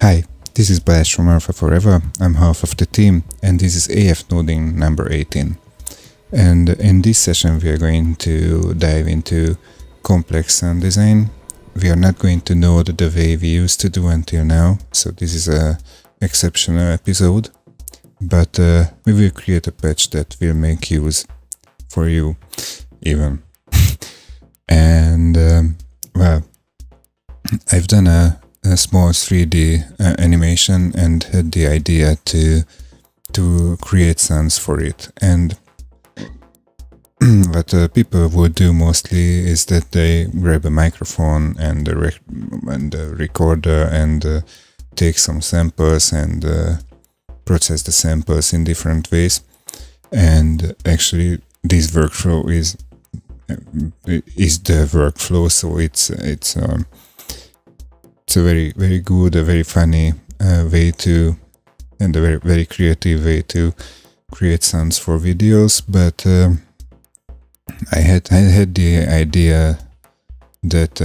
Hi, this is Balázs from Alpha Forever. I'm half of the team, and this is AFNoding number 18. And in this session we are going to dive into complex sound design. We are not going to know the way we used to do until now, so this is an exceptional episode. But we will create a patch that will make use for you even. And well, I've done a small 3D animation and had the idea to create sounds for it. And what people would do mostly is that they grab a microphone and a recorder and take some samples and process the samples in different ways. And actually, this workflow is the workflow, so it's a very good, a very funny way to, and a very creative way to create sounds for videos. But I had the idea that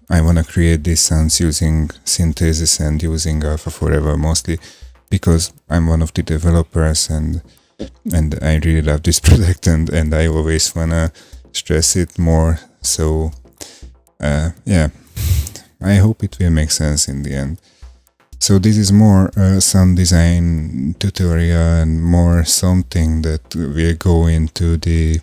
I want to create these sounds using synthesis and using Alpha Forever mostly because I'm one of the developers and I really love this product and I always want to stress it more. So yeah, I hope it will make sense in the end. So this is more sound design tutorial and more something that will go into the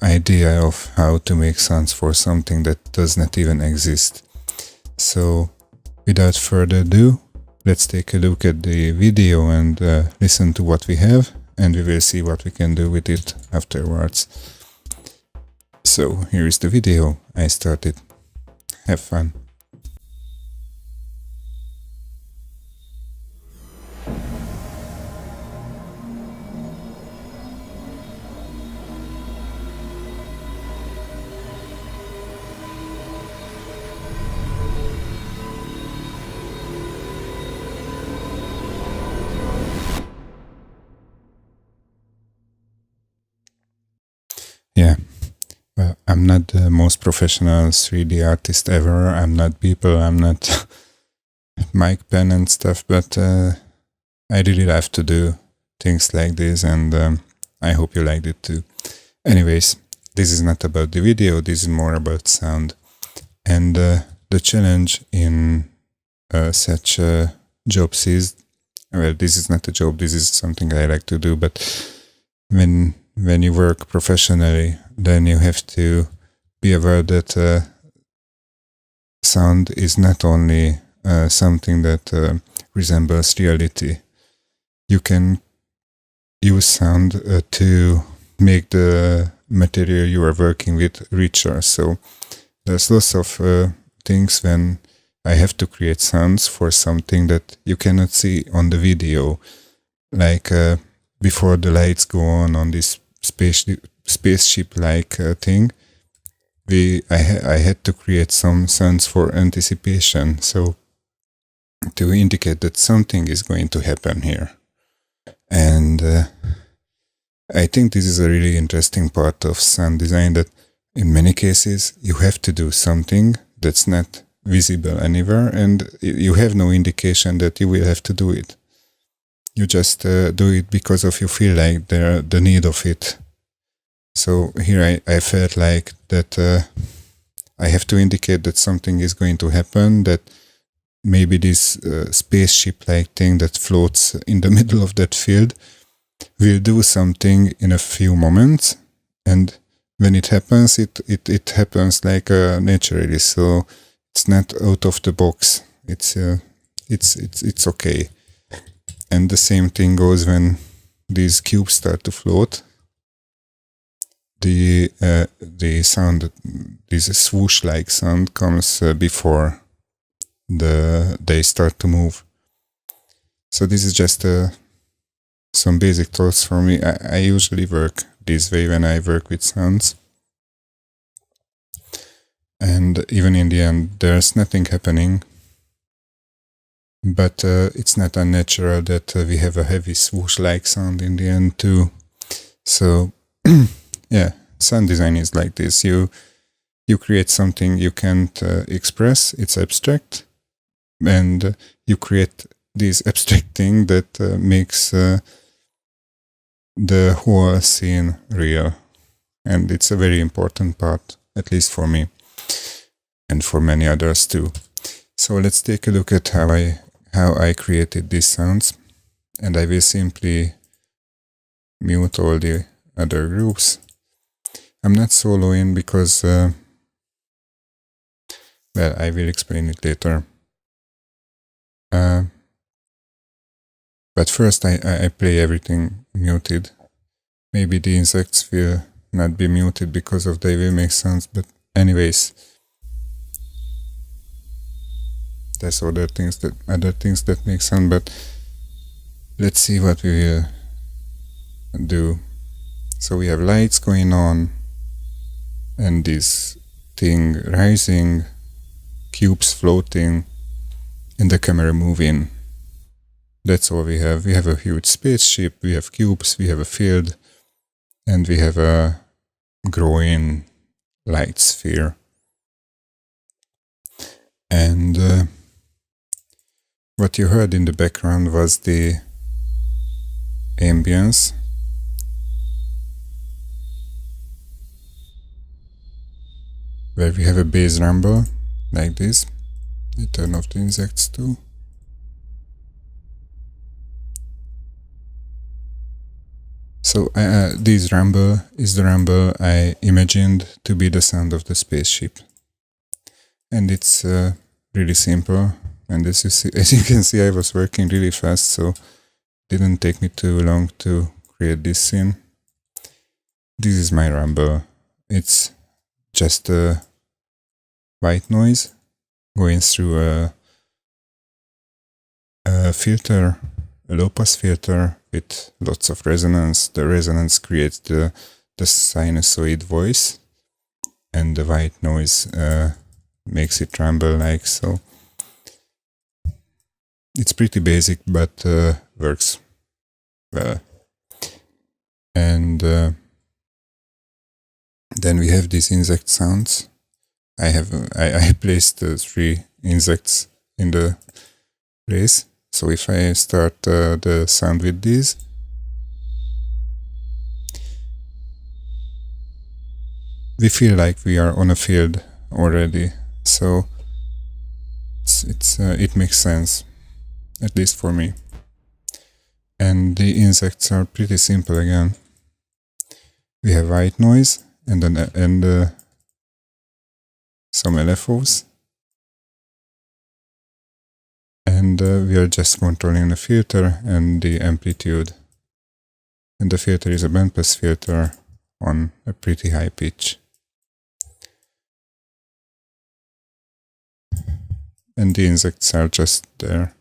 idea of how to make sounds for something that does not even exist. So without further ado, let's take a look at the video and listen to what we have, and we will see what we can do with it afterwards. So here is the video. I started. Have fun. Yeah. Well, I'm not the most professional 3D artist ever. I'm not Beeple, I'm not Mike Penn and stuff, but I really love to do things like this, and I hope you liked it too. Anyways, this is not about the video, this is more about sound. And the challenge in such jobs is, well, this is not a job, this is something I like to do, but when you work professionally, then you have to be aware that sound is not only something that resembles reality. You can use sound to make the material you are working with richer. So there's lots of things when I have to create sounds for something that you cannot see on the video, like before the lights go on this spaceship-like thing, I had to create some sounds for anticipation, so to indicate that something is going to happen here. And I think this is a really interesting part of sound design, that in many cases you have to do something that's not visible anywhere, and you have no indication that you will have to do it. You just do it because of you feel like the need of it. So here I felt like that I have to indicate that something is going to happen, that maybe this spaceship-like thing that floats in the middle of that field will do something in a few moments, and when it happens, it happens like naturally. So it's not out of the box. It's okay. And the same thing goes when these cubes start to float. The sound, this swoosh-like sound, comes before they start to move. So this is just some basic thoughts for me. I usually work this way when I work with sounds. And even in the end, there's nothing happening. But it's not unnatural that we have a heavy swoosh-like sound in the end too. So yeah, sound design is like this. You you create something you can't express, it's abstract, and you create this abstract thing that makes the whole scene real. And it's a very important part, at least for me, and for many others too. So let's take a look at how I created these sounds, and I will simply mute all the other groups. I'm not soloing because, well, I will explain it later. But first I play everything muted. Maybe the insects will not be muted because of they will make sounds, but anyways, there's other things that make sound, but let's see what we will do. So we have lights going on, and this thing rising, cubes floating, and the camera moving. That's all we have. We have a huge spaceship, we have cubes, we have a field, and we have a growing light sphere. And what you heard in the background was the ambience. Where we have a bass rumble, like this. I turn off the insects too. So this rumble is the rumble I imagined to be the sound of the spaceship. And it's really simple. And as you can see, I was working really fast, so it didn't take me too long to create this scene. This is my rumble. It's just a white noise going through a filter, a low-pass filter with lots of resonance. The resonance creates the sinusoid voice, and the white noise makes it rumble like so. It's pretty basic, but works well. And then we have these insect sounds. I placed 3 insects in the place. So if I start the sound with these, we feel like we are on a field already. So it makes sense, at least for me. And the insects are pretty simple again. We have white noise and some LFOs. And we are just controlling the filter and the amplitude. And the filter is a bandpass filter on a pretty high pitch. And the insects are just there.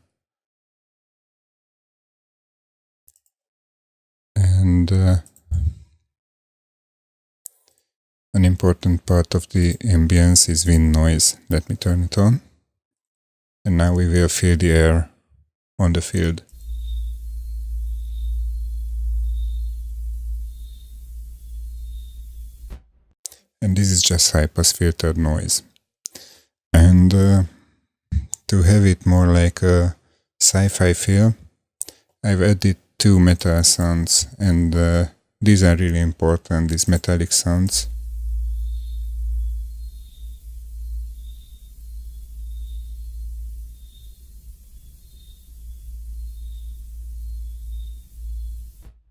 And an important part of the ambience is wind noise. Let me turn it on. And now we will feel the air on the field. And this is just high-pass filtered noise. And to have it more like a sci-fi feel, I've added 2 metal sounds, and these are really important, these metallic sounds.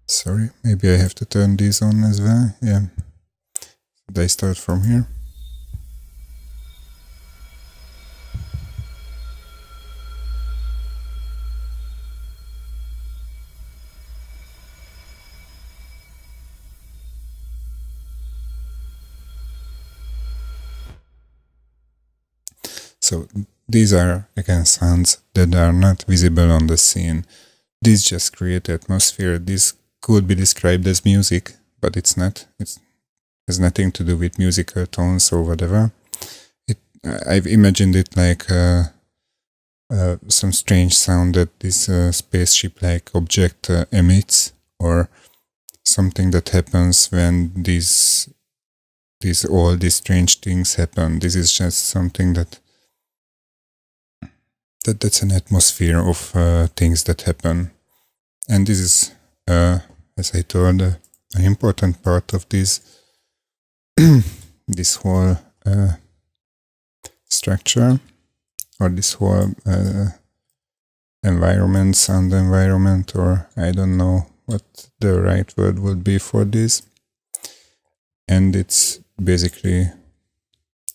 Sorry, maybe I have to turn these on as well. Yeah. Should I start from here? So these are again sounds that are not visible on the scene. These just create atmosphere. This could be described as music, but it's not. It has nothing to do with musical tones or whatever. I've imagined it like some strange sound that this spaceship-like object emits, or something that happens when these all these strange things happen. This is just something that's an atmosphere of things that happen. And this is, as I told, an important part of this this whole structure, or this whole environment, sound environment, or I don't know what the right word would be for this. And it's basically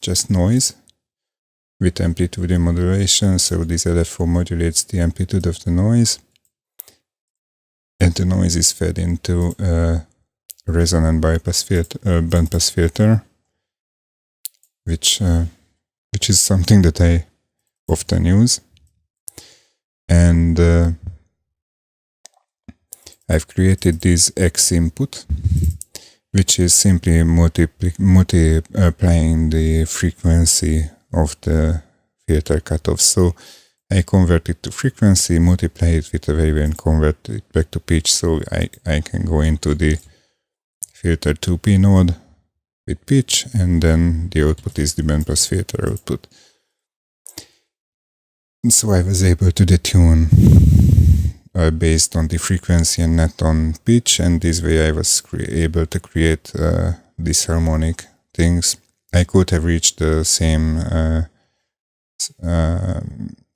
just noise with amplitude modulation. So this LFO modulates the amplitude of the noise, and the noise is fed into a resonant bandpass filter, which is something that I often use. And I've created this X input, which is simply multiplying the frequency of the filter cutoff. So I convert it to frequency, multiply it with a wave, and convert it back to pitch. So I can go into the filter 2P node with pitch, and then the output is the bandpass filter output. And so I was able to detune based on the frequency and not on pitch, and this way I was able to create disharmonic things. I could have reached the same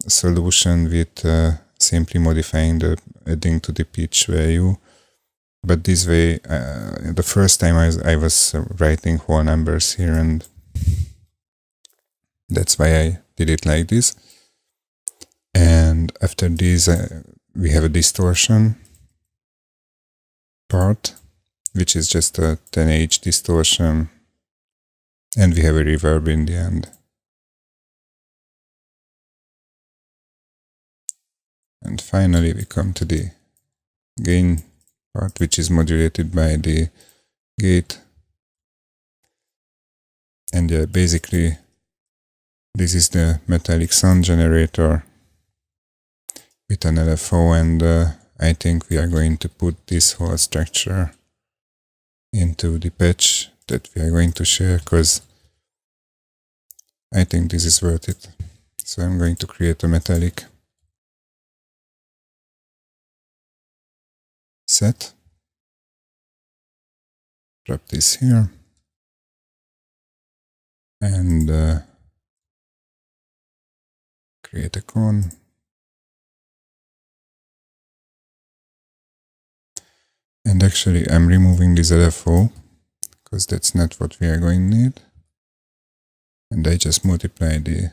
solution with simply modifying adding to the pitch value, but this way, the first time I was writing whole numbers here, and that's why I did it like this. And after this, we have a distortion part, which is just a 10H distortion, and we have a reverb in the end. And finally we come to the gain part, which is modulated by the gate. And basically this is the metallic sound generator with an LFO, and I think we are going to put this whole structure into the patch that we are going to share, because I think this is worth it. So I'm going to create a metallic set, drop this here, and create a clone. And actually I'm removing this LFO because that's not what we are going to need. And I just multiply the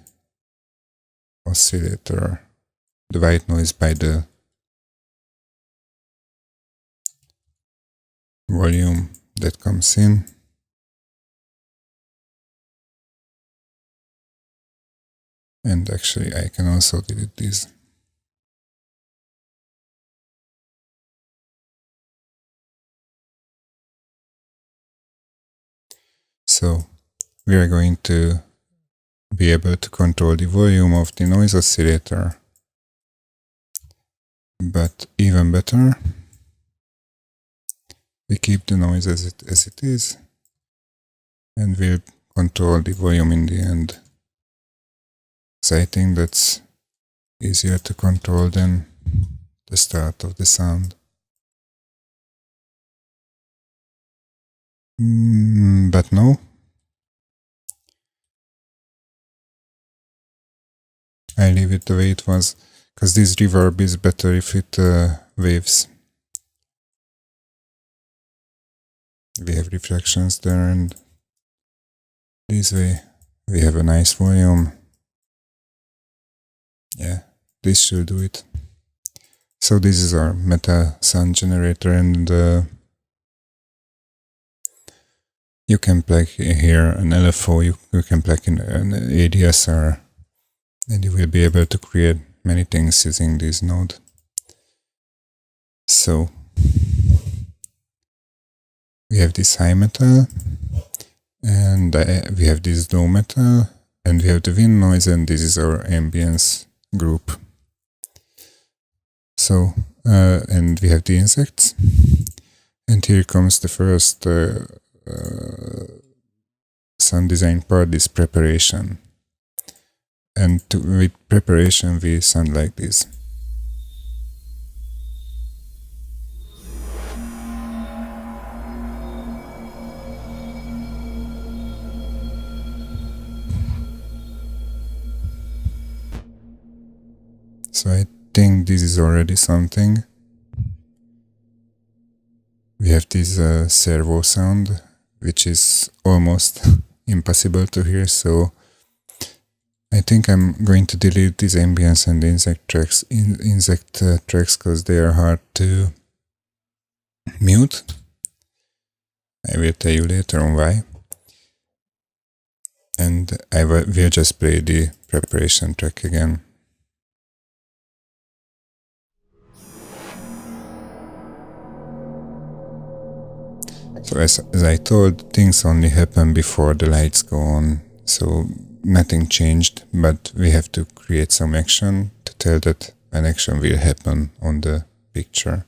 oscillator, the white noise, by the volume that comes in. And actually I can also delete this. So we are going to be able to control the volume of the noise oscillator, but even better, we keep the noise as it is, and we'll control the volume in the end. So I think that's easier to control than the start of the sound. But no. I leave it the way it was, because this reverb is better if it waves. We have reflections there, and this way we have a nice volume. Yeah, this should do it. So this is our meta sound generator, and you can plug here an LFO, you can plug in an ADSR, and you will be able to create many things using this node. So we have this high metal, and we have this low metal, and we have the wind noise, and this is our ambience group. So, and we have the insects, and here comes the first sound design part is preparation. And with preparation, we sound like this. So I think this is already something. We have this servo sound, which is almost impossible to hear, so I think I'm going to delete these ambience and insect tracks because they are hard to mute. I will tell you later on why. And I will just play the preparation track again. So as I told, things only happen before the lights go on. So nothing changed, but we have to create some action to tell that an action will happen on the picture.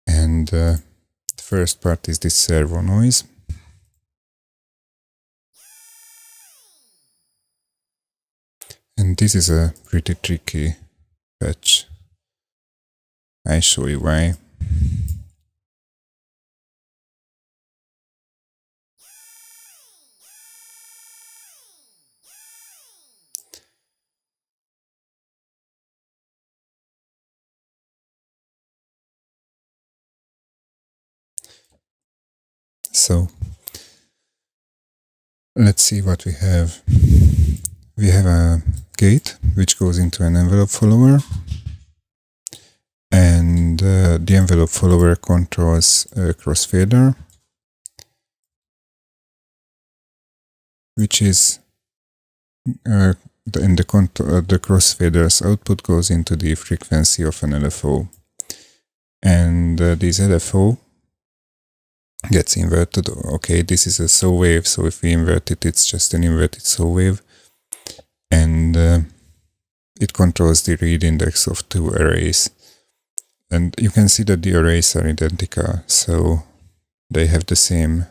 And the first part is this servo noise. And this is a pretty tricky patch. I show you why. So let's see what we have. We have a gate which goes into an envelope follower, and the envelope follower controls a crossfader, which is the crossfader's output goes into the frequency of an LFO, and this LFO gets inverted. Okay, this is a saw wave, so if we invert it, it's just an inverted saw wave, and it controls the read index of two arrays. And you can see that the arrays are identical, so they have the same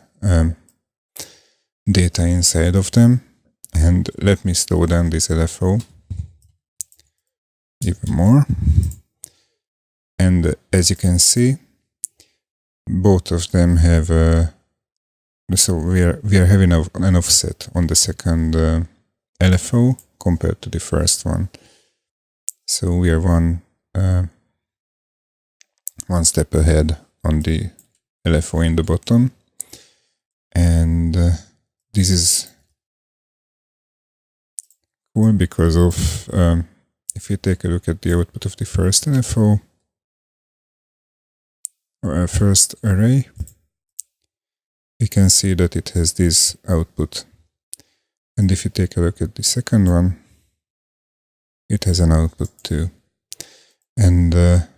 data inside of them. And let me slow down this LFO even more. And as you can see, both of them have so we are having an offset on the second LFO compared to the first one. So we are one step ahead on the LFO in the bottom, and this is cool because of if you take a look at the output of the first LFO or first array, we can see that it has this output, and if you take a look at the second one, it has an output too. And on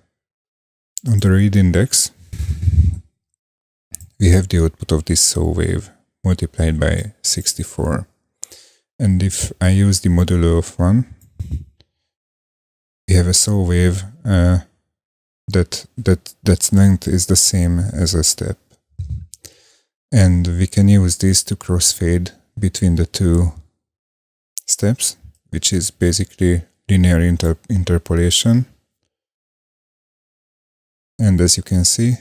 the read index, we have the output of this saw wave multiplied by 64. And if I use the modular of 1, we have a saw wave that's length is the same as a step. And we can use this to crossfade between the two steps, which is basically linear interpolation. And as you can see,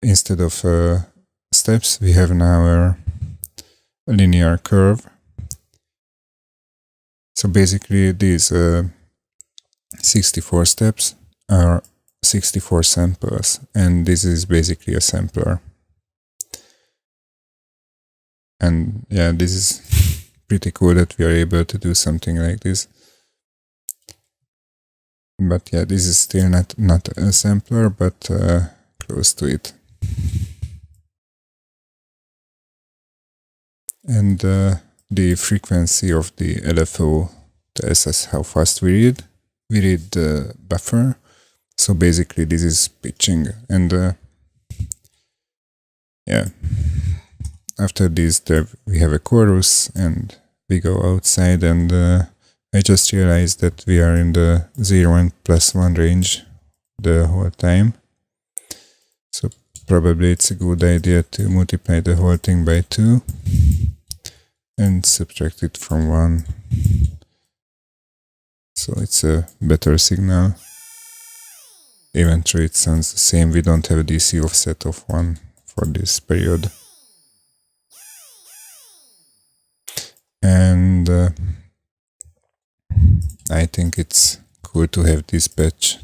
instead of steps, we have now a linear curve. So basically these 64 steps are 64 samples, and this is basically a sampler. And yeah, this is pretty cool that we are able to do something like this. But yeah, this is still not a sampler, but close to it. And the frequency of the LFO tells us how fast we read. We read the buffer. So basically this is pitching. And yeah, after this we have a chorus, and we go outside, and I just realized that we are in the 0 and +1 range the whole time. So probably it's a good idea to multiply the whole thing by 2 and subtract it from 1. So it's a better signal. Even though it sounds the same, we don't have a DC offset of 1 for this period. And I think it's cool to have this patch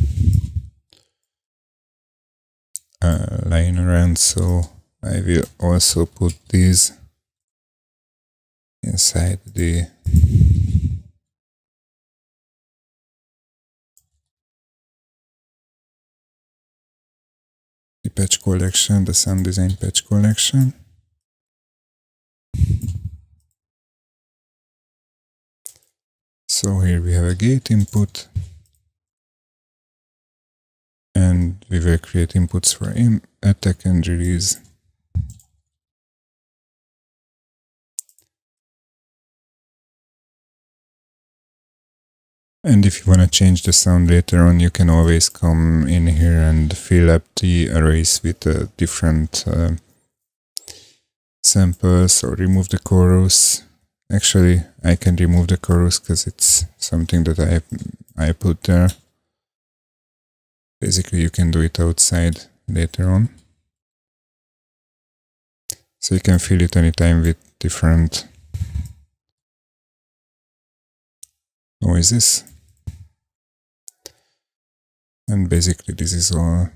lying around, so I will also put these inside the patch collection, the sound design patch collection. So here we have a gate input, and we will create inputs for attack and release. And if you want to change the sound later on, you can always come in here and fill up the arrays with different samples or remove the chorus. Actually, I can remove the chorus because it's something that I put there. Basically, you can do it outside later on. So you can fill it anytime with different noises. And basically this is all.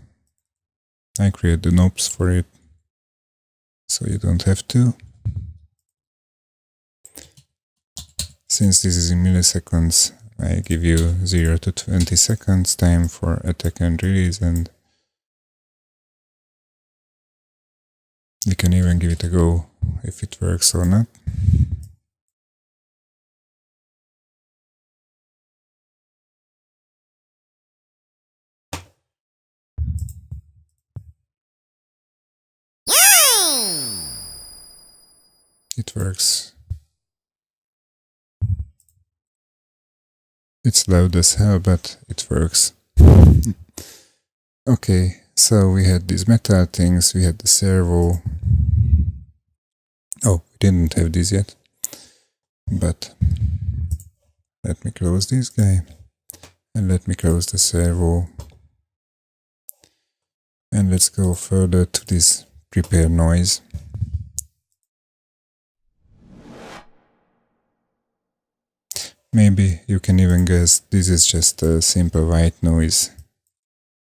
I create the knobs for it, so you don't have to. Since this is in milliseconds, I give you 0 to 20 seconds time for attack and release, and you can even give it a go if it works or not. It works. It's loud as hell, but it works. Okay, so we had these metal things, we had the servo. Oh, we didn't have these yet. But let me close this guy. And let me close the servo. And let's go further to this prepare noise. Maybe you can even guess this is just a simple white noise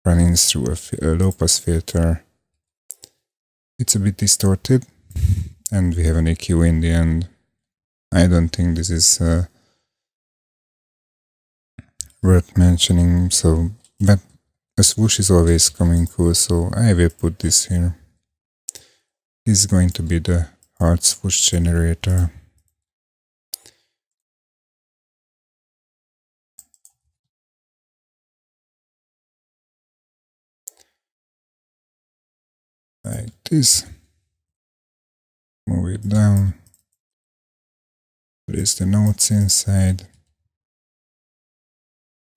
running through a low-pass filter. It's a bit distorted, and we have an EQ in the end. I don't think this is worth mentioning, but a swoosh is always coming cool, so I will put this here. This is going to be the hard swoosh generator. Like this. Move it down. Place the notes inside.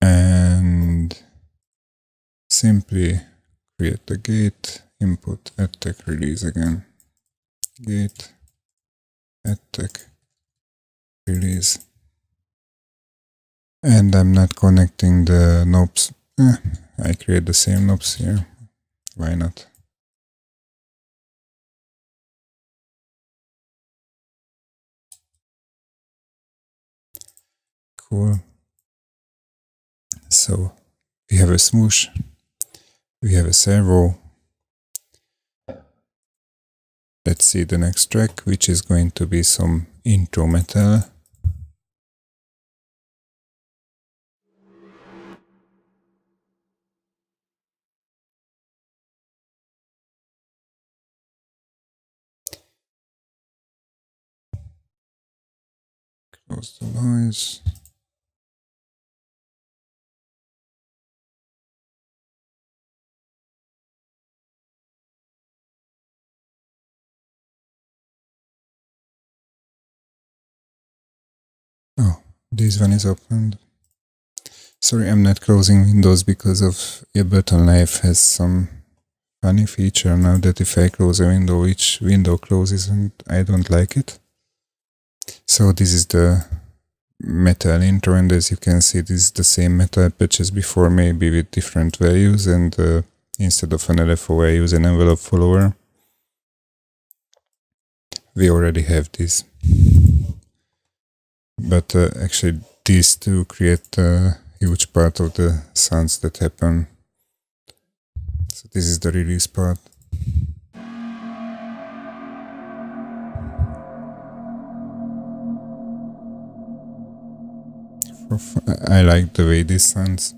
And simply create the gate, input, attack, release again. Gate, attack, release. And I'm not connecting the knobs. I create the same knobs here. Why not? Cool. So we have a swoosh, we have a servo. Let's see the next track, which is going to be some intro metal. Close the noise. Oh, this one is opened. Sorry, I'm not closing Windows because of Ableton Live has some funny feature now that if I close a window, each window closes and I don't like it. So this is the metal intro, and as you can see, this is the same metal patch as before, maybe with different values, and instead of an LFO I use an envelope follower. We already have this. But actually these two create a huge part of the sounds that happen. So this is the release part. I like the way this sounds.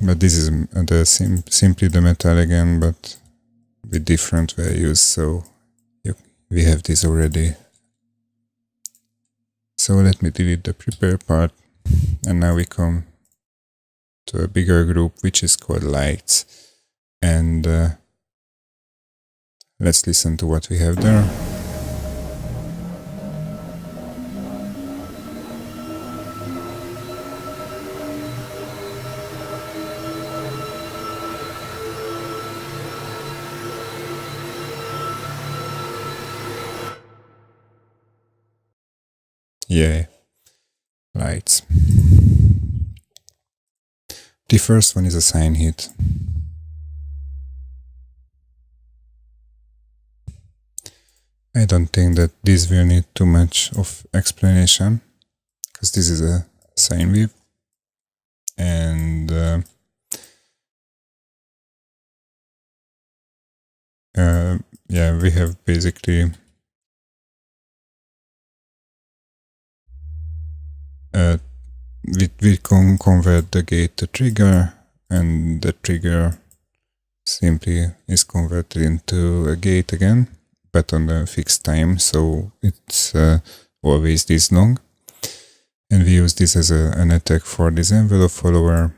But this is simply the metal again, but with different values, so we have this already. So let me delete the prepare part, and now we come to a bigger group which is called lights, and let's listen to what we have there. Yeah, lights. The first one is a sine hit. I don't think that this will need too much of explanation, because this is a sine wave, and yeah, we have basically we can convert the gate to trigger, and the trigger simply is converted into a gate again, but on a fixed time, so it's always this long. And we use this as an attack for this envelope follower,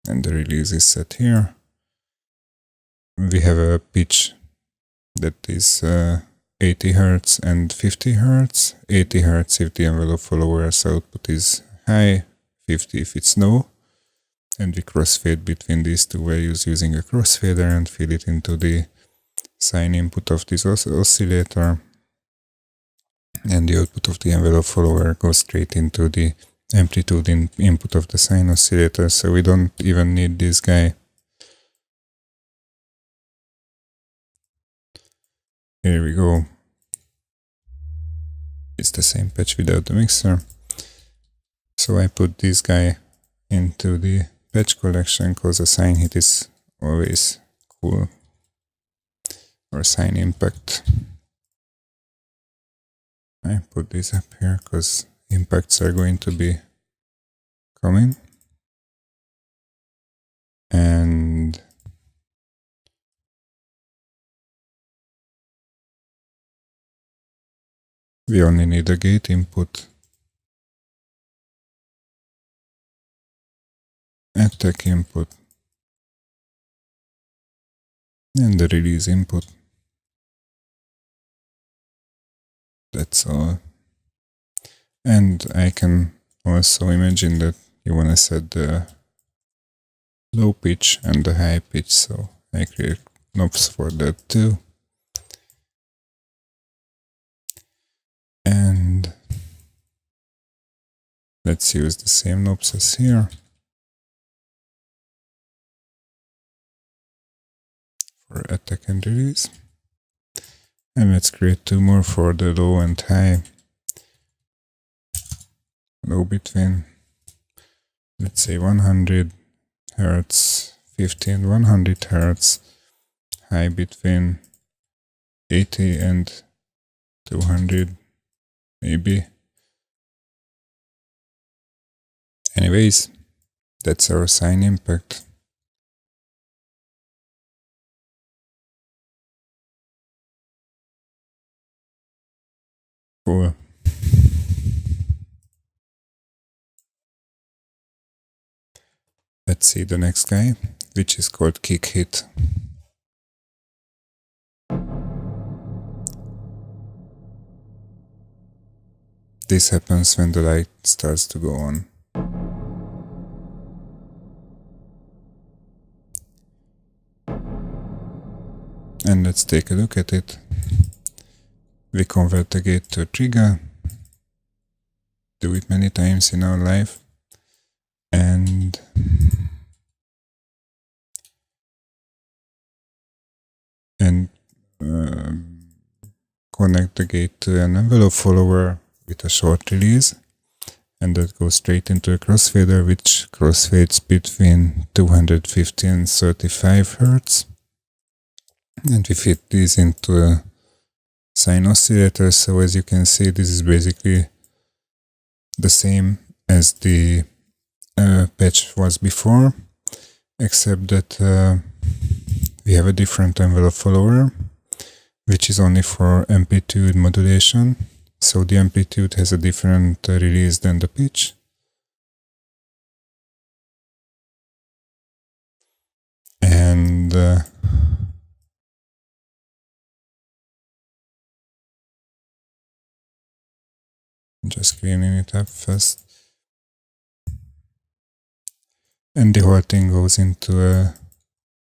and the release is set here. We have a pitch that is 80 Hz and 50 Hz. 80 Hz if the envelope follower's output is high, 50 if it's low, and we crossfade between these two values using a crossfader and feed it into the sine input of this oscillator, and the output of the envelope follower goes straight into the amplitude input of the sine oscillator, so we don't even need this guy. Here we go. It's the same patch without the mixer. So I put this guy into the patch collection because a sine hit is always cool, or sine impact. I put this up here because impacts are going to be coming. And we only need a gate input, attack input, and the release input. That's all. And I can also imagine that you want to set the low pitch and the high pitch, so I create knobs for that too. And let's use the same knobs as here for attack and release. And let's create two more for the low and high. Low between, let's say 100 Hz, 50 and 100 Hz. High between 80 and 200, maybe. Anyways, that's our sine impact. Cool. Let's see the next guy, which is called kick hit. This happens when the light starts to go on. And let's take a look at it. We convert the gate to a trigger, do it many times in our life, and connect the gate to an envelope follower with a short release, and that goes straight into a crossfader, which crossfades between 250 and 35 Hz. And we fit these into a sine oscillator, so as you can see, this is basically the same as the patch was before, except that we have a different envelope follower, which is only for amplitude modulation. So the amplitude has a different release than the pitch. And just cleaning it up first. And the whole thing goes into a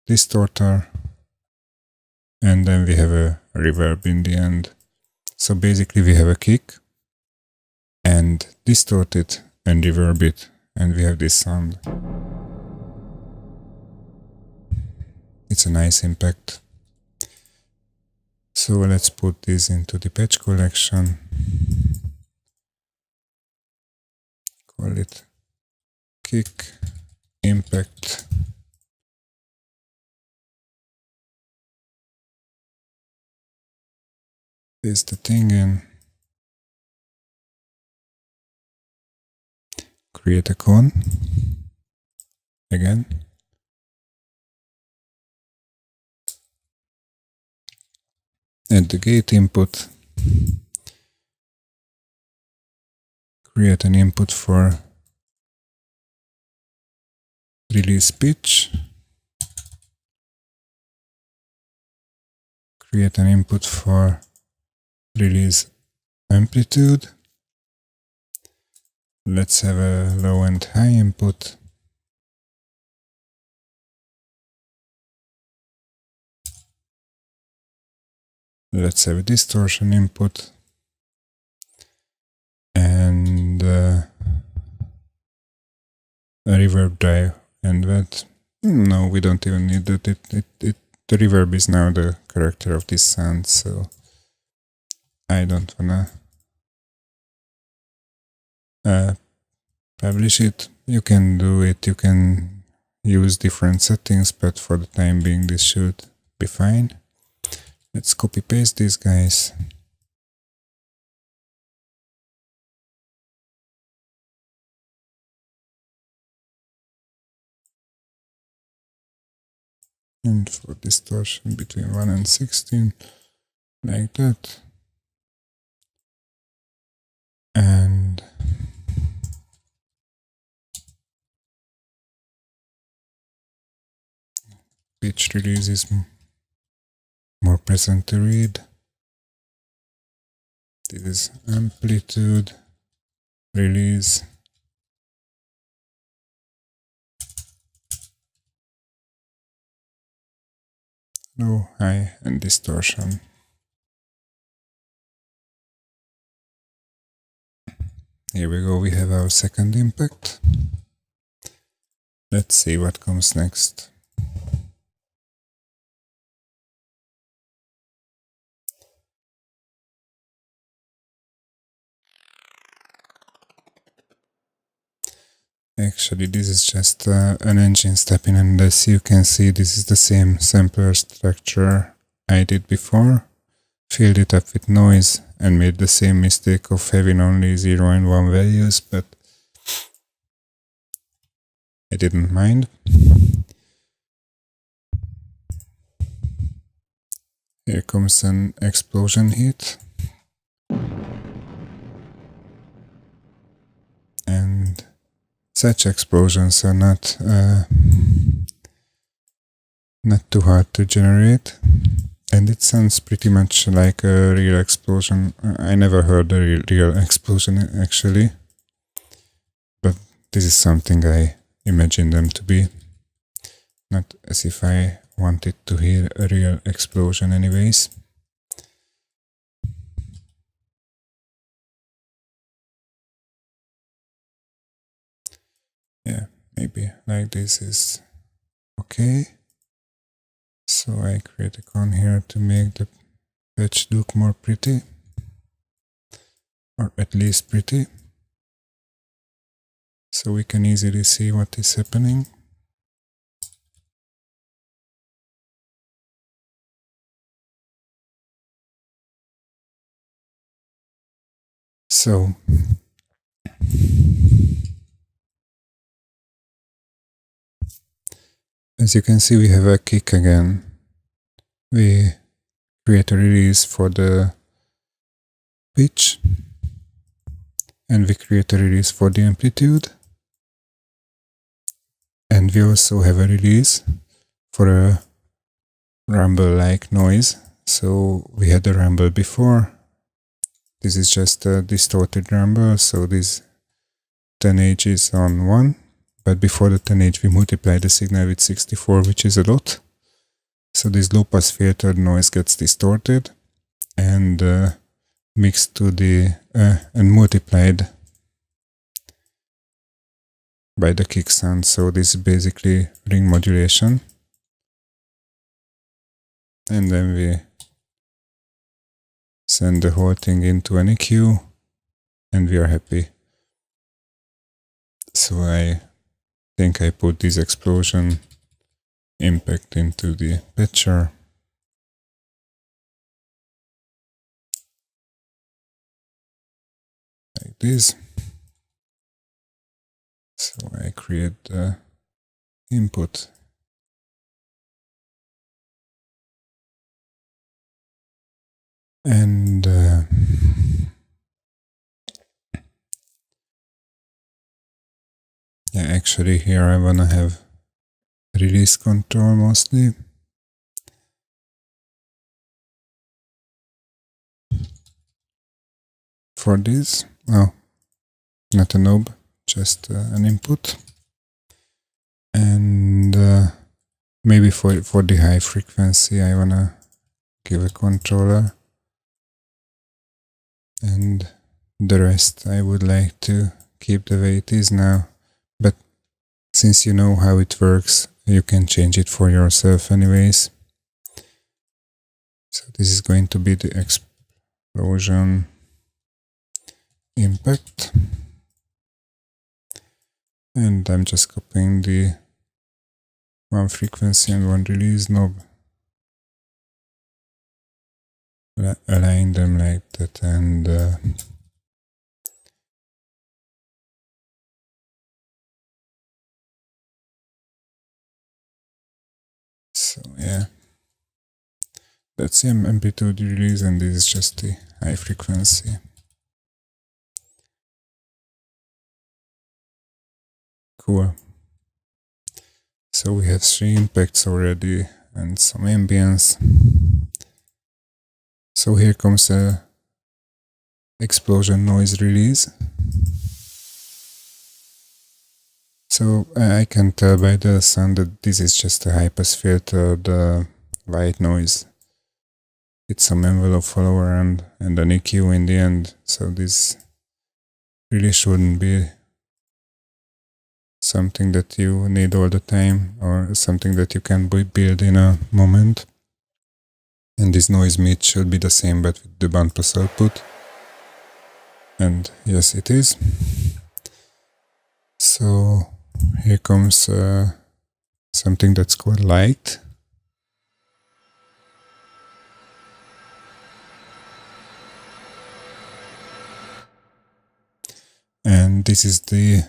distorter, and then we have a reverb in the end. So basically we have a kick, and distort it, and reverb it, and we have this sound. It's a nice impact. So let's put this into the patch collection. Call it kick impact. Paste the thing in. Create a cone. Again. Add the gate input. Create an input for release pitch. Create an input for release amplitude. Let's have a low and high input. Let's have a distortion input. And a reverb drive. And that, no, we don't even need that. The reverb is now the character of this sound, so I don't wanna publish it. You can do it, you can use different settings, but for the time being this should be fine. Let's copy paste these guys. And for distortion between 1 and 16, like that. And pitch release is more pleasant to read. This is amplitude release. Low, high, and distortion. Here we go, we have our second impact. Let's see what comes next. Actually, this is just an engine stepping, and as you can see, this is the same sampler structure I did before. Filled it up with noise and made the same mistake of having only 0 and 1 values, but I didn't mind. Here comes an explosion hit. And such explosions are not too hard to generate, and it sounds pretty much like a real explosion. I never heard a real explosion actually, but this is something I imagine them to be, not as if I wanted to hear a real explosion anyways. Yeah, maybe like this is okay. So I create a con here to make the patch look more pretty, or at least pretty, so we can easily see what is happening. So as you can see, we have a kick again. We create a release for the pitch, and we create a release for the amplitude, and we also have a release for a rumble-like noise. So we had a rumble before. This is just a distorted rumble, so this 10H is on 1, but before the 10H we multiply the signal with 64, which is a lot. So this low-pass filtered noise gets distorted and mixed to the and multiplied by the kick sound. So this is basically ring modulation. And then we send the whole thing into an EQ and we are happy. So I think I put this explosion impact into the picture. Like this. So I create the input. And yeah, actually here I wanna have release control mostly. For this, oh, not a knob, just an input. And maybe for the high frequency I wanna give a controller. And the rest I would like to keep the way it is now. But since you know how it works, you can change it for yourself anyways. So this is going to be the explosion impact. And I'm just copying the one frequency and one release knob. Align them like that, and so yeah, that's the amplitude release, and this is just the high frequency. Cool. So we have 3 impacts already and some ambience. So here comes a explosion noise release. So I can tell by the sound that this is just a high-pass filtered white noise. It's some envelope follower and an EQ in the end. So this really shouldn't be something that you need all the time, or something that you can build in a moment. And this noise meet should be the same, but with the bandpass output. And yes, it is. So here comes something that's called light. And this is the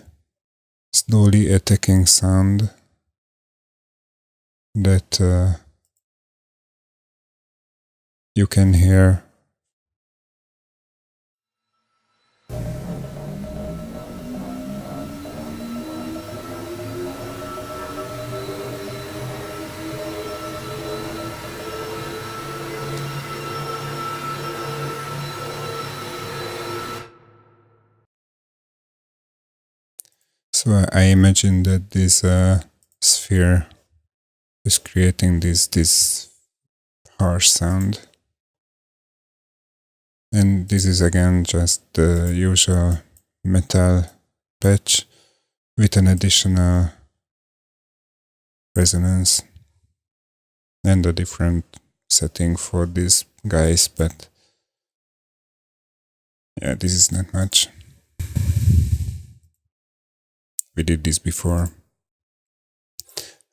slowly attacking sound that you can hear. So I imagine that this sphere just creating this harsh sound. And this is again just the usual metal patch with an additional resonance and a different setting for these guys, but yeah, this is not much. We did this before.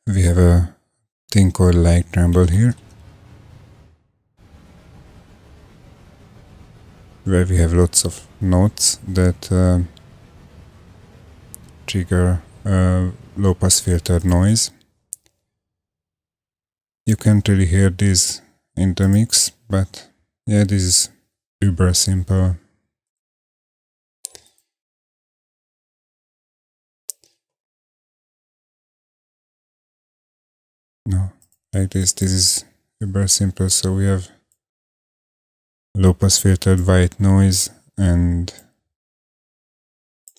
We have a thing called light tremble here, where we have lots of notes that trigger low pass filter noise. You can't really hear this in the mix, but yeah, this is uber simple. No, like this is uber simple. So we have low pass filtered white noise and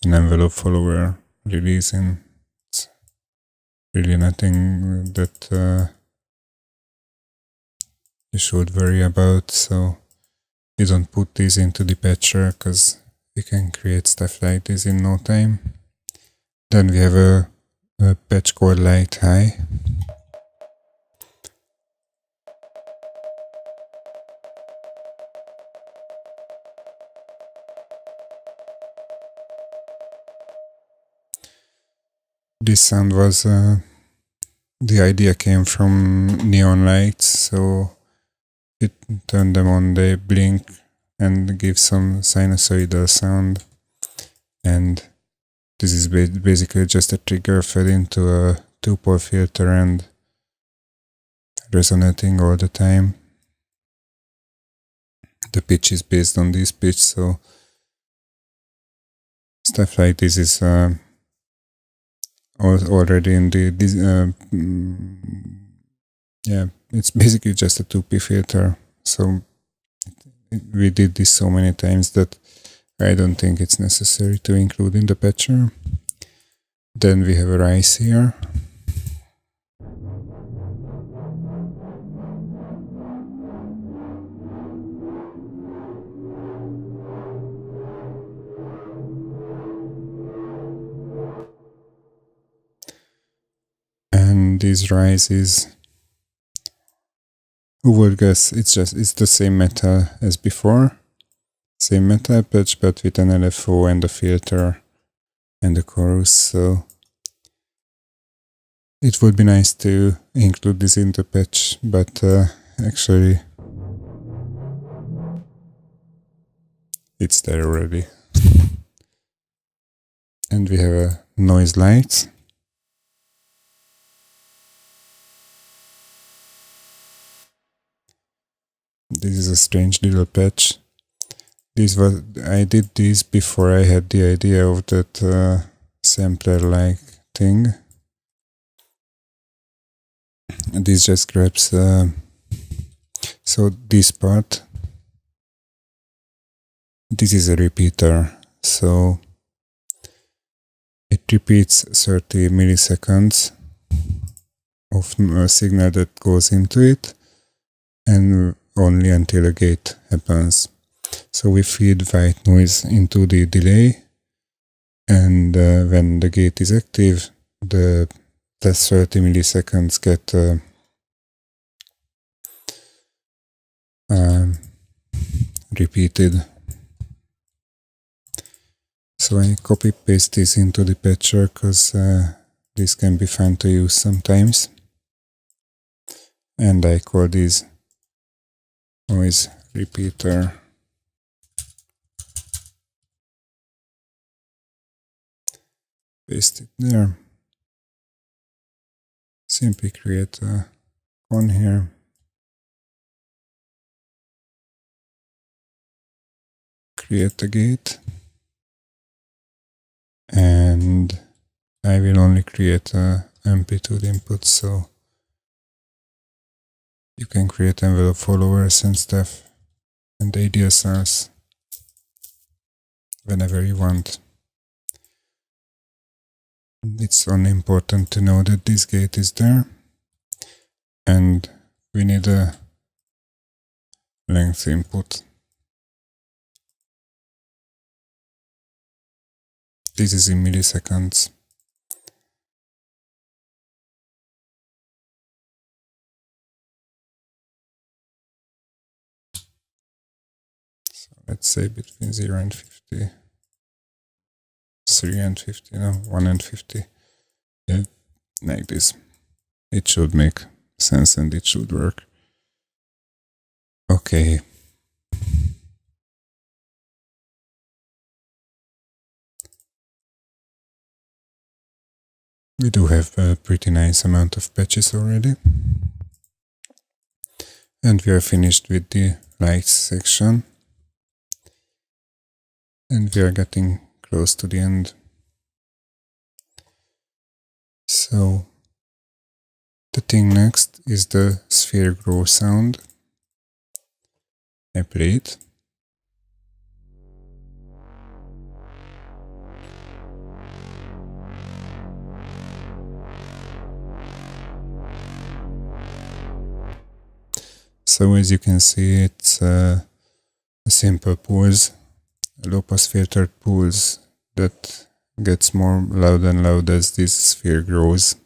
an envelope follower releasing. It's really nothing that you should worry about. So you don't put these into the patcher because you can create stuff like this in no time. Then we have a patch called light high. This sound was, the idea came from neon lights, so it turned them on, they blink and give some sinusoidal sound. And this is basically just a trigger fed into a 2-pole filter and resonating all the time. The pitch is based on this pitch, so stuff like this is already in the yeah, it's basically just a 2P filter. So we did this so many times that I don't think it's necessary to include in the patcher. Then we have a rise here. And this rise is, who would guess, it's the same metal as before. Same metal patch, but with an LFO and a filter and a chorus. So it would be nice to include this in the patch, but actually it's there already. And we have a noise light. This is a strange little patch. I did this before I had the idea of that sampler-like thing. And this just grabs, so this part, this is a repeater, so it repeats 30 milliseconds of a signal that goes into it, and only until a gate happens. So we feed white noise into the delay, and when the gate is active, the last 30 milliseconds get repeated. So I copy paste this into the patcher because this can be fun to use sometimes. And I call this noise repeater. Paste it there. Simply create a one here. Create a gate. And I will only create a amplitude input, so you can create envelope followers and stuff and ADSRs whenever you want. It's only important to know that this gate is there. and we need a length input. This is in milliseconds. So let's say between 0 and 50, 3 and 50, no, 1 and 50. Yeah, like this. It should make sense and it should work. Okay. We do have a pretty nice amount of patches already. And we are finished with the lights section. And we are getting close to the end. So the thing next is the sphere grow sound. I play it. So as you can see, it's a simple pulse, a low-pass filtered pulse that gets more loud and loud as this sphere grows.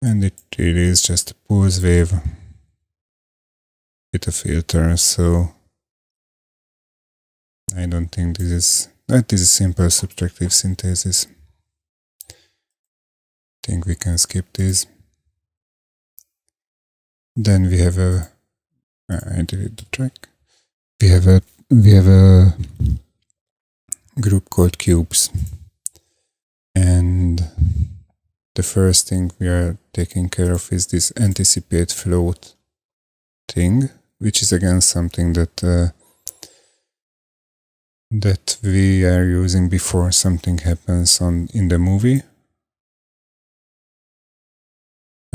And it really is just a pulse wave with a filter, so I don't think this is simple subtractive synthesis. I think we can skip this. Then we have I delete the track. We have a group called cubes, and the first thing we are taking care of is this anticipate float thing, which is again something that we are using before something happens in the movie.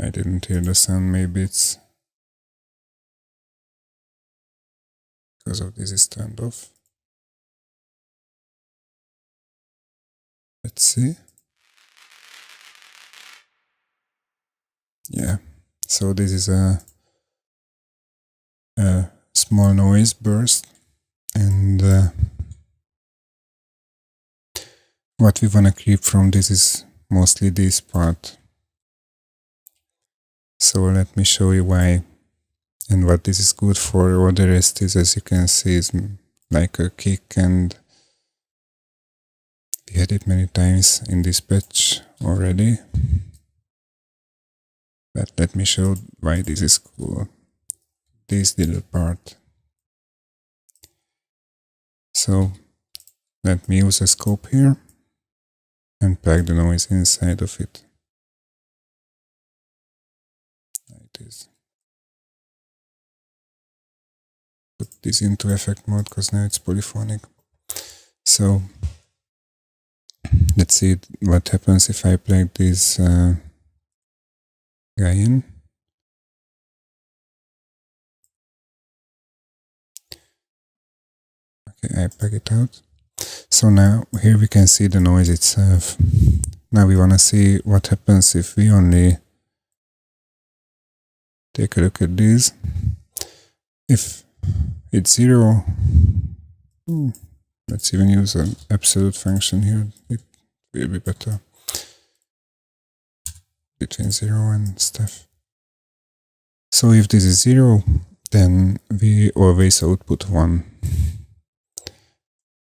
I didn't hear the sound, maybe it's because of this is turned off. Let's see. Yeah, so this is a small noise burst, and what we want to keep from this is mostly this part. So let me show you why and what this is good for. All the rest is, as you can see, is like a kick, and we had it many times in this patch already. But let me show why this is cool. This little part. So let me use a scope here and plug the noise inside of it. Like this. Put this into effect mode because now it's polyphonic. So let's see what happens if I plug this guy in. Okay, I plug it out. So now here we can see the noise itself. Now we want to see what happens if we only take a look at this. If it's 0, let's even use an absolute function here. It will be better. Between 0 and stuff. So if this is 0, then we always output 1.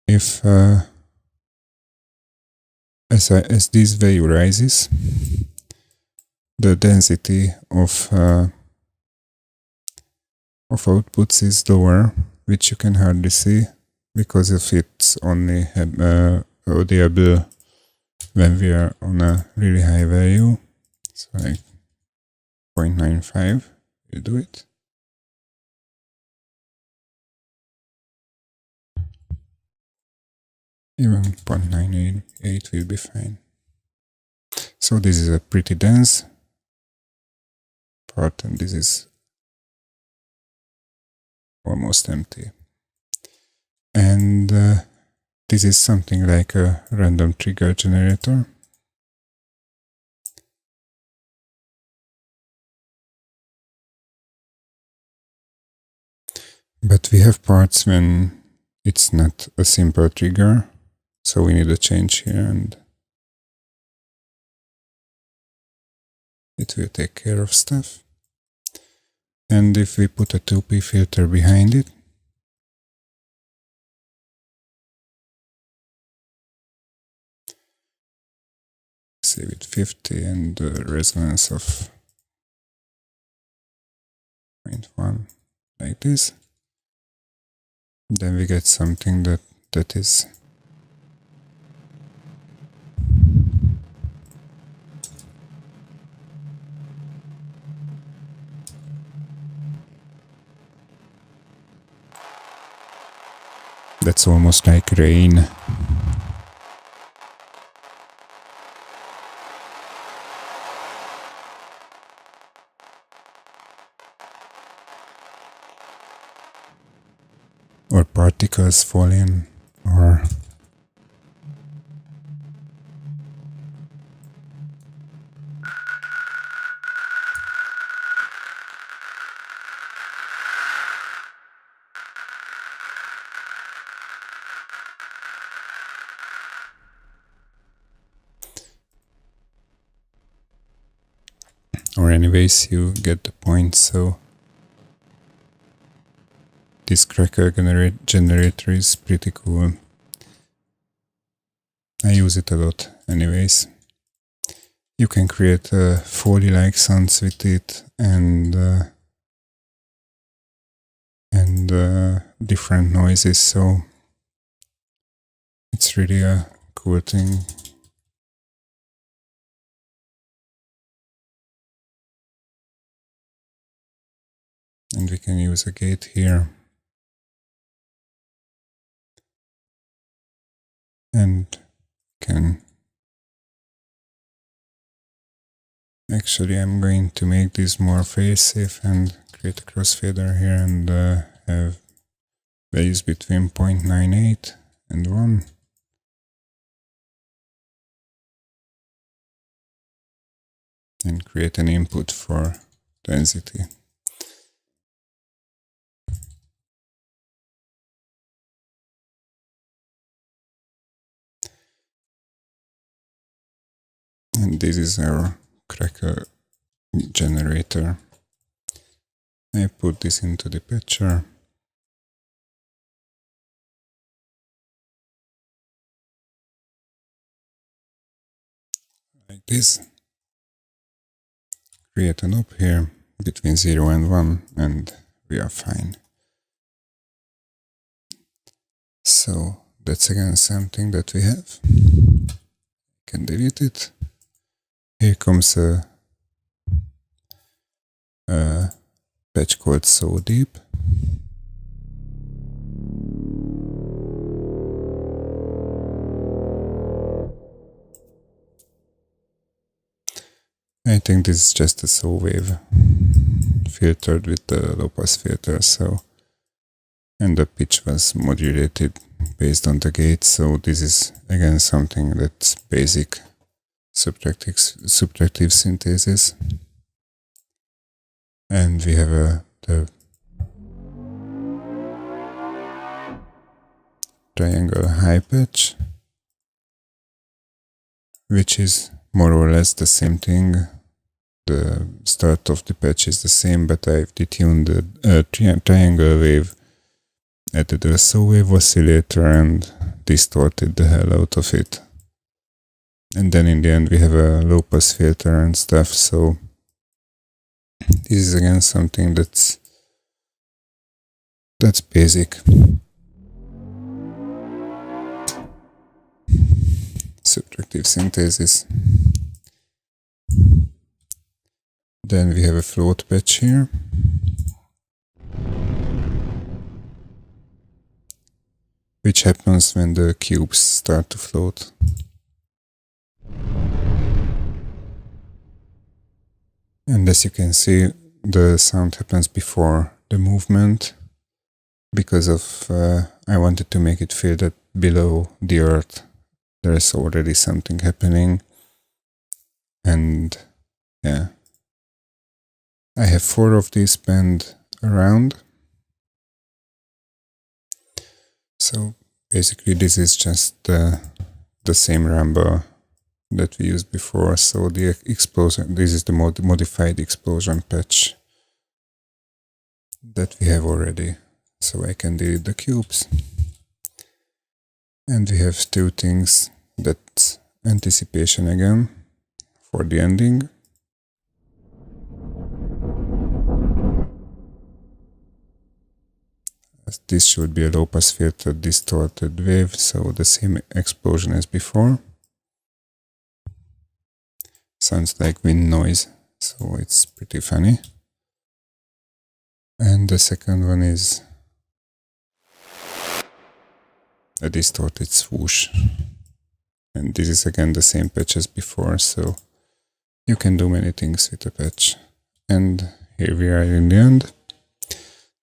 If as this value rises, the density of outputs is lower, which you can hardly see because if it's only audible when we are on a really high value. So like 0.95, you do it. Even 0.988 will be fine. So this is a pretty dense part, and this is almost empty. And this is something like a random trigger generator. But we have parts when it's not a simple trigger, so we need a change here and it will take care of stuff. And if we put a 2p filter behind it, save it 50 and the resonance of 0.1 like this, then we get something that is that's almost like rain. Or particles falling, or anyways, you get the point. So this crackle generator is pretty cool. I use it a lot anyways. You can create Foley-like sounds with it and different noises, so it's really a cool thing. And we can use a gate here. And can actually, I'm going to make this more fail-safe and create a crossfader here and have values between 0.98 and 1. And create an input for density. And this is our crackle generator. I put this into the picture. Like this. Create a loop here between 0 and 1 and we are fine. So that's again something that we have. Can delete it. Here comes a patch called So Deep. I think this is just a saw wave filtered with the low pass filter, so and the pitch was modulated based on the gate, so this is again something that's basic subtractive synthesis. And we have the triangle high pitch, which is more or less the same thing. The start of the patch is the same, but I've detuned the triangle wave, added a saw wave oscillator and distorted the hell out of it. And then in the end we have a low pass filter and stuff, so this is again something that's basic. Subtractive synthesis. Then we have a float patch here. Which happens when the cubes start to float. And as you can see, the sound happens before the movement because of I wanted to make it feel that below the earth there is already something happening. And yeah, I have 4 of these penned around. So basically this is just the same rumble that we used before. So the explosion, this is the modified explosion patch that we have already. So I can delete the cubes. And we have two things. That's anticipation again for the ending. This should be a low pass filter distorted wave, so the same explosion as before. Sounds like wind noise, so it's pretty funny. And the second one is a distorted swoosh. And this is again the same patch as before, so you can do many things with a patch. And here we are in the end.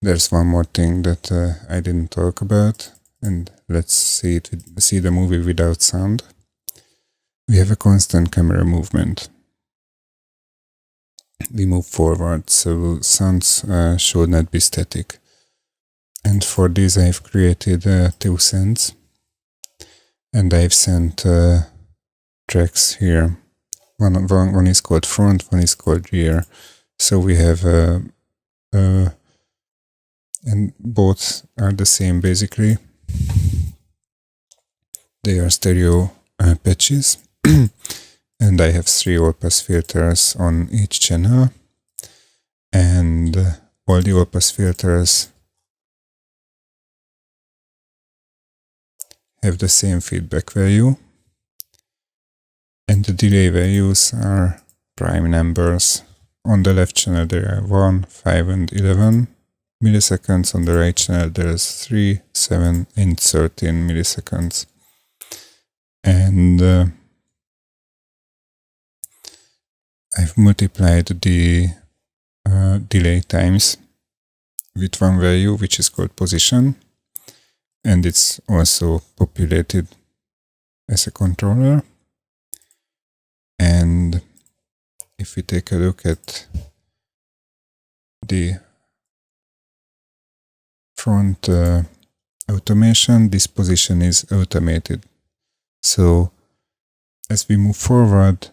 There's one more thing that I didn't talk about, and let's see the movie without sound. We have a constant camera movement. We move forward, so sounds should not be static. And for this I've created two sends, and I've sent tracks here. One is called front, one is called rear. So we have and both are the same basically. They are stereo patches. And I have 3 all-pass filters on each channel. And all the all-pass filters have the same feedback value. And the delay values are prime numbers. On the left channel there are 1, 5 and 11 milliseconds. On the right channel there's 3, 7 and 13 milliseconds. And I've multiplied the delay times with one value, which is called position. And it's also populated as a controller. And if we take a look at the front automation, this position is automated. So as we move forward,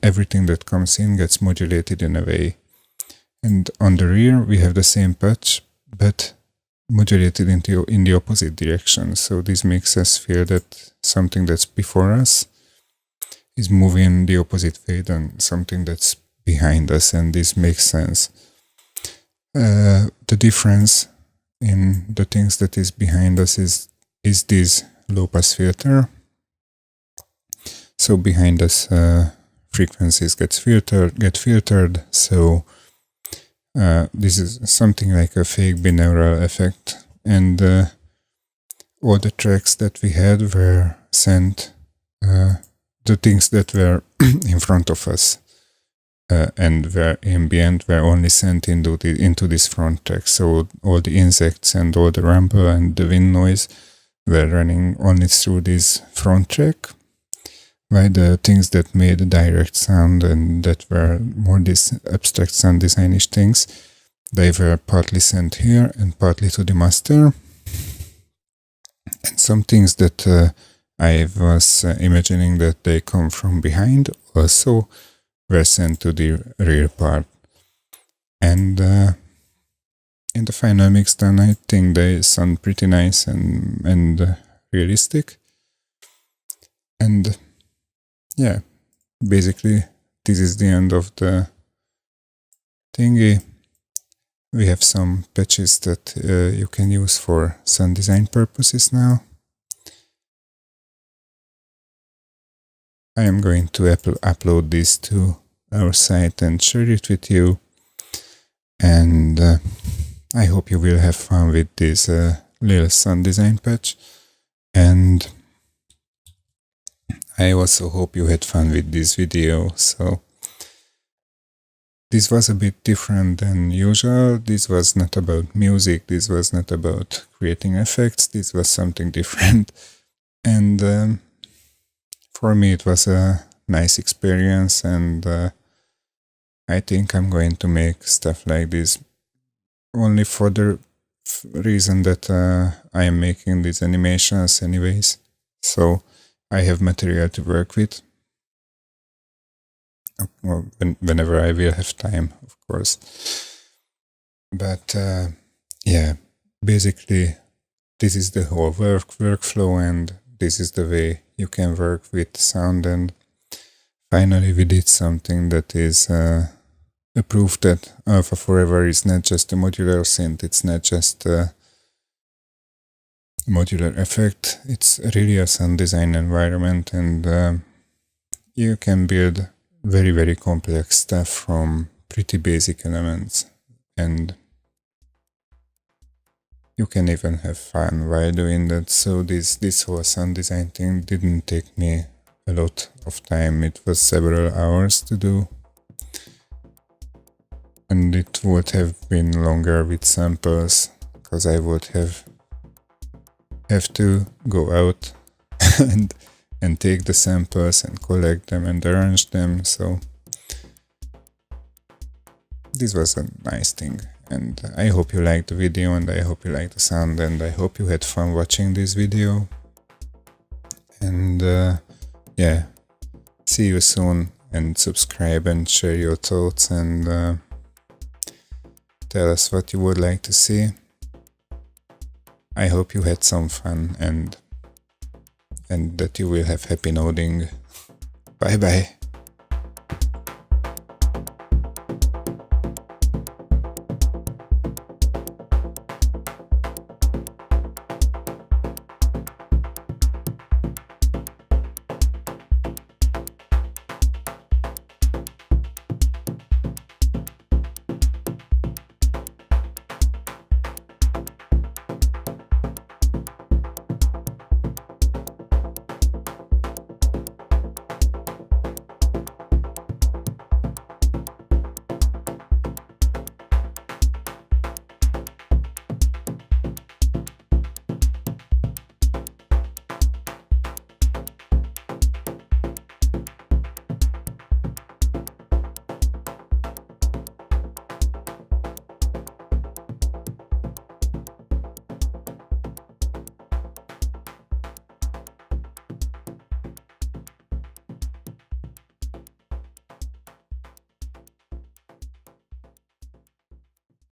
everything that comes in gets modulated in a way. And on the rear we have the same patch, but modulated in the opposite direction. So this makes us feel that something that's before us is moving the opposite way than something that's behind us, and this makes sense. The difference in the things that is behind us is this low pass filter. So behind us frequencies get filtered. So this is something like a fake binaural effect, and all the tracks that we had were sent. The things that were in front of us and were ambient were only sent into this front track. So all the insects and all the rumble and the wind noise were running only through this front track, while the things that made a direct sound and that were more this abstract sound designish things, they were partly sent here and partly to the master. And some things that I was imagining that they come from behind also were sent to the rear part. And in the final mix then I think they sound pretty nice and realistic. And yeah, basically this is the end of the thingy. We have some patches that you can use for sound design purposes now. I am going to upload this to our site and share it with you. And I hope you will have fun with this little sound design patch. And I also hope you had fun with this video. So this was a bit different than usual. This was not about music. This was not about creating effects. This was something different. And for me it was a nice experience, and I think I'm going to make stuff like this only for the reason that I am making these animations anyways. So I have material to work with. Whenever I will have time, of course. But yeah, basically this is the whole workflow, and this is the way you can work with sound. And finally we did something that is a proof that Alpha Forever is not just a modular synth, it's not just a modular effect, it's really a sound design environment, and you can build very, very complex stuff from pretty basic elements, and you can even have fun while doing that. So this whole sound design thing didn't take me a lot of time. It was several hours to do, and it would have been longer with samples, because I would have to go out and take the samples and collect them and arrange them. So this was a nice thing, and I hope you liked the video, and I hope you liked the sound, and I hope you had fun watching this video. And yeah, see you soon, and subscribe and share your thoughts, and tell us what you would like to see. I hope you had some fun, and that you will have happy noding. Bye bye.